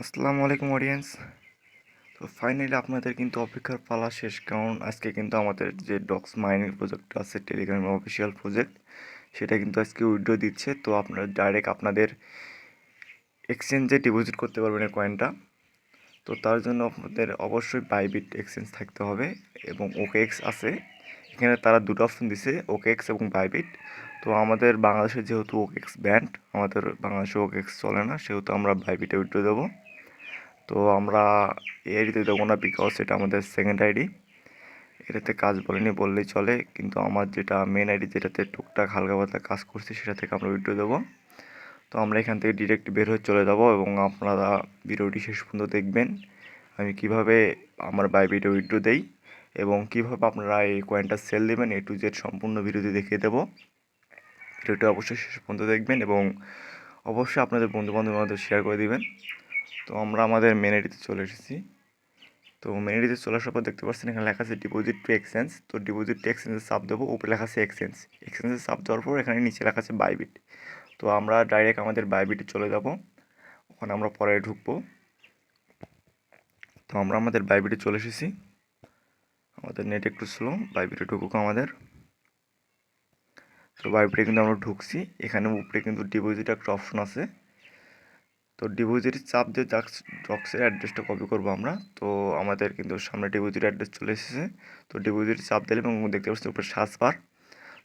আসসালামু আলাইকুম অডিয়েন্স। তো ফাইনালি আপনাদের কিন্তু অপেক্ষার পালা শেষ, কারণ আজকে কিন্তু আমাদের যে ডক্স মাইনিং প্রজেক্ট আছে টেলিগ্রাম অফিসিয়াল প্রজেক্ট, সেটা কিন্তু আজকে উইথড্র দিচ্ছে। তো আপনারা ডাইরেক্ট আপনাদের এক্সচেঞ্জে ডিপোজিট করতে পারবেন এই কয়েনটা। তো তার জন্য আপনাদের অবশ্যই বাইবিট এক্সচেঞ্জ থাকতে হবে এবং ওকেএক্স আছে। এখানে তারা দুটো অপশন দিছে, ওকেএক্স এবং বাইবিট। তো আমাদের বাংলাদেশে যেহেতু ওকেএক্স ব্যান্ড, আমাদের বাংলাদেশে ওকেএক্স চলে না, সেহেতু আমরা বাইবিটে উইথড্র দেবো। তো আমরা এই আইডিতে দেবো না, বিকজ এটা আমাদের সেকেন্ড আইডি, এটাতে কাজ বলেনি বললেই চলে। কিন্তু আমার যেটা মেন আইডি, যেটাতে টুকটাক হালকা পাতলা কাজ করছি, সেটা থেকে আমরা উইথড্র দেবো। তো আমরা এখান থেকে ডিরেক্ট বের হয়ে চলে যাব এবং আপনারা ভিডিওটি শেষ পর্যন্ত দেখবেন আমি কিভাবে আমার বাইবিটে উইথড্র দেই এবং কিভাবে আপনারা এই কয়েনটা সেল দেবেন, A to Z সম্পূর্ণ ভিডিওতে দেখিয়ে দেবো। ভিডিওটি অবশ্যই শেষ পর্যন্ত দেখবেন এবং অবশ্যই আপনাদের বন্ধুবান্ধবের মধ্যে শেয়ার করে দিবেন। তো আমরা আমাদের মেন আইডিতে চলে এসেছি। তো মেন আইডিতে চলে আসার পর দেখতে পাচ্ছেন এখানে লেখা আছে ডিপোজিট টু এক্সচেঞ্জ। তো ডিপোজিট টু এক্সচেঞ্জে চাপ দেবো, উপরে লেখা আছে এক্সচেঞ্জ। এক্সচেঞ্জে চাপ দেওয়ার পর এখানে নিচে লেখা আছে বাইবিট। তো আমরা ডাইরেক্ট আমাদের বাইবিটে চলে যাব, ওখানে আমরা পরে ঢুকবো। তো আমরা আমাদের বাইবিটে চলে এসেছি। আমাদের নেট একটু স্লো, বাইবিটে ঢুকুক আমাদের। তো বাইবিটে কিন্তু আমরা ঢুকছি। এখানে উপরে কিন্তু ডিপোজিট একটা অপশন আছে। তো ডিপোজিট চাপ দিয়ে ডক্সের অ্যাড্রেসটা কপি করবো আমরা। তো আমাদের কিন্তু সামনে ডিপোজিট অ্যাড্রেস চলে এসেছে। তো ডিপোজিট চাপ দিলে এবং দেখতে পাচ্ছি উপরে সার্চ বার।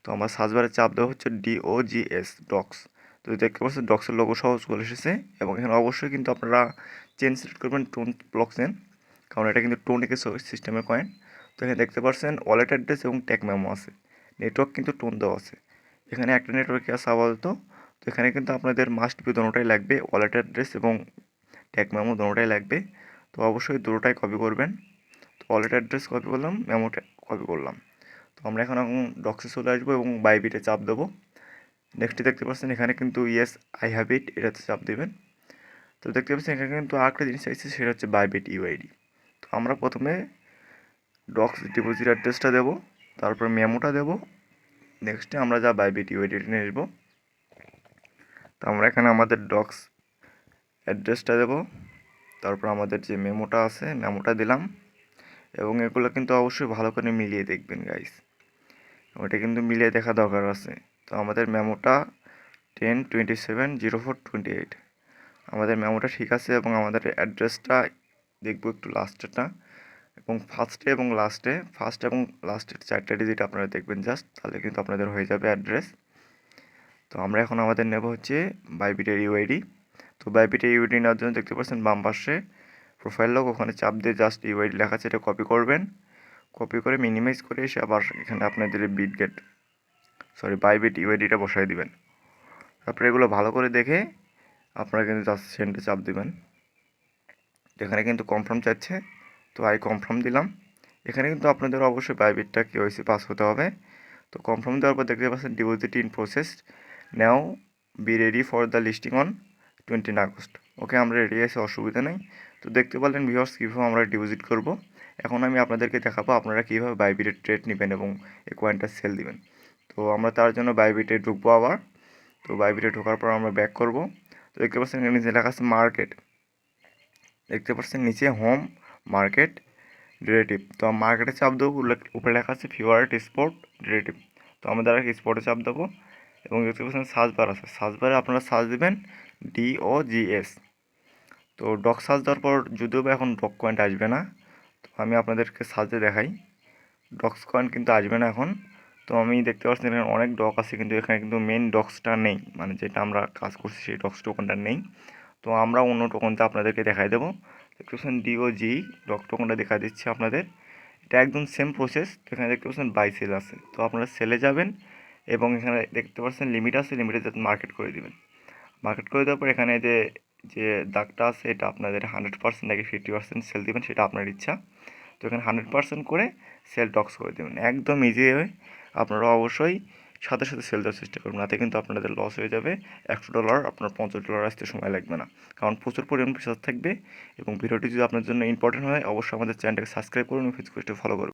তো আমার সার্চ বারে চাপ দেওয়া হচ্ছে DOGS ডক্স। তো দেখতে পাচ্ছি ডক্সের লোগো সহ চলে এসেছে এবং এখানে অবশ্যই কিন্তু আপনারা চেন সিলেক্ট করবেন টোন ব্লক চেন, কারণ এটা কিন্তু টোনিকে সিস্টেমের কয়েন। তো এখানে দেখতে পাচ্ছেন ওয়ালেট অ্যাড্রেস এবং ট্যাগ মেমো আছে। নেটওয়ার্ক কিন্তু টোন দেওয়া আছে। এখানে একটা নেটওয়ার্কে আছে আপাতত। তো এখানে কিন্তু আপনাদের মাস্ট বি দোনোটাই লাগবে, ওয়ালেট অ্যাড্রেস এবং ট্যাগ মেমো দোনোটাই লাগবে। তো অবশ্যই দুটোটাই কপি করবেন। তো ওয়ালেট অ্যাড্রেস কপি করলাম, মেমোটা কপি করলাম। তো আমরা এখন ডক্সে চলে আসবো এবং বাইবিটে চাপ দেবো। নেক্সটে দেখতে পাচ্ছেন এখানে কিন্তু ইয়েস আই হ্যাভ ইট, এটাতে চাপ দেবেন। তো দেখতে পাচ্ছেন এখানে কিন্তু আরেকটা জিনিস চাইছে, সেটা হচ্ছে বাইবিট ইউআইডি। তো আমরা প্রথমে ডক্স ডিপোজিট অ্যাড্রেসটা দেবো, তারপর মেমোটা দেবো, নেক্সটে আমরা যা বাইবিট ইউআইডিটা নিয়ে আসবো। তো আমরা এখানে আমাদের ডক্স অ্যাড্রেসটা দেবো, তারপর আমাদের যে মেমোটা আছে মেমোটা দিলাম এবং এগুলো কিন্তু অবশ্যই ভালো করে মিলিয়ে দেখবেন গাইস, ওটা কিন্তু মিলিয়ে দেখা দরকার আছে। তো আমাদের মেমোটা 10-27-04-28, আমাদের মেমোটা ঠিক আছে এবং আমাদের অ্যাড্রেসটা দেখবো একটু লাস্টেরটা এবং ফার্স্ট এবং লাস্টের 4টা ডিজিট আপনারা দেখবেন জাস্ট, তাহলে কিন্তু আপনাদের হয়ে যাবে অ্যাড্রেস। তো আমরা এখন আমাদের নেব হচ্ছে বাইবিটের ইউআইডি। তো বাইবিটের ইউআইডি নেওয়ার জন্য দেখতে পাচ্ছেন বাম পাশে প্রোফাইল লগ, ওখানে চাপ দিয়ে জাস্ট ইউআইডি লেখা আছে, এটা কপি করবেন। কপি করে মিনিমাইজ করে এসে আবার এখানে আপনাদের বাইবিট ইউআইডিটা বসাই দিবেন। তারপরে এগুলো ভালো করে দেখে আপনারা কিন্তু জাস্ট সেন্ডে চাপ দিবেন। এখানে কিন্তু কনফার্ম চাচ্ছে, তো আই কনফার্ম দিলাম। এখানে কিন্তু আপনাদের অবশ্যই বাইবিটটা কেওয়াইসি পাস হতে হবে। তো কনফার্ম দেওয়ার পর দেখতে পাচ্ছেন deposit in process, now be ready for the listing on 20 August. Okay, আমরা রেডি আছি, অসুবিধা নেই। তো দেখতে পারলেন ভিউয়ার্স কীভাবে আমরা ডিপোজিট করব। এখন আমি আপনাদেরকে দেখাবো আপনারা কীভাবে বাইবিটের ট্রেড নেবেন এবং এই কয়েনটা সেল দিবেন। তো আমরা তার জন্য বাইবিটে ঢুকবো আবার। তো বাইবিটে ঢোকার পর আমরা ব্যাক করব। তো দেখতে পাচ্ছেন এখানে নিচে লেখা আছে মার্কেট, দেখতে পাচ্ছেন নিচে হোম, মার্কেট, ডেরিভেটিভ। তো মার্কেটে চাপ দেবো, উপরে লেখা আছে ফেভারিট স্পোর্ট ডেরিভেটিভ। তো আমরা দ্বারা স্পোর্টে চাপ দেবো এবং দেখতে পাচ্ছেন সার্চ বার আছে, সার্চ বারে আপনারা সার্চ দেবেন DOGS। তো ডক সার্চ দেওয়ার পর যদিও বা এখন ডক কয়েনটা আসবে না, তো আমি আপনাদেরকে সার্চে দেখাই। ডক্স কয়েন কিন্তু আসবে না এখন। তো আমি দেখতে পাচ্ছি এখানে অনেক ডক আছে, কিন্তু এখানে কিন্তু মেন ডক্সটা নেই, মানে যেটা আমরা কাজ করছি সেই ডক্স টোকনটা নেই। তো আমরা অন্য টোকনটা আপনাদেরকে দেখাই দেবো। দেখতে পাচ্ছেন DOG ডক টোকনটা দেখা দিচ্ছে আপনাদের, এটা একদম সেম প্রসেস। তো এখানে দেখতে পাচ্ছেন বাই সেল আছে, তো আপনারা সেলে যাবেন এবং এখানে দেখতে পাচ্ছেন লিমিট আছে, লিমিটে যাতে মার্কেট করে দিবেন। মার্কেট করে দেওয়ার পর এখানে যে যে দাগটা আছে, এটা আপনাদের 100% নাকি 50% সেল দিবেন, সেটা আপনার ইচ্ছা। তো এখানে 100% করে সেল টক্স করে দেবেন, একদম ইজি হয়। আপনারা অবশ্যই সাথে সাথে সেল দেওয়ার চেষ্টা করবেন, তাতে কিন্তু আপনাদের লস হয়ে যাবে। $100 আপনার $50 আসতে সময় লাগবে না, কারণ প্রচুর পরিমাণ প্রেসার থাকবে। এবং ভিডিওটি যদি আপনার জন্য ইম্পর্টেন্ট হয় অবশ্যই আমাদের চ্যানেলটাকে সাবস্ক্রাইব করুন এবং ফেসবুক পেজটা ফলো করুন।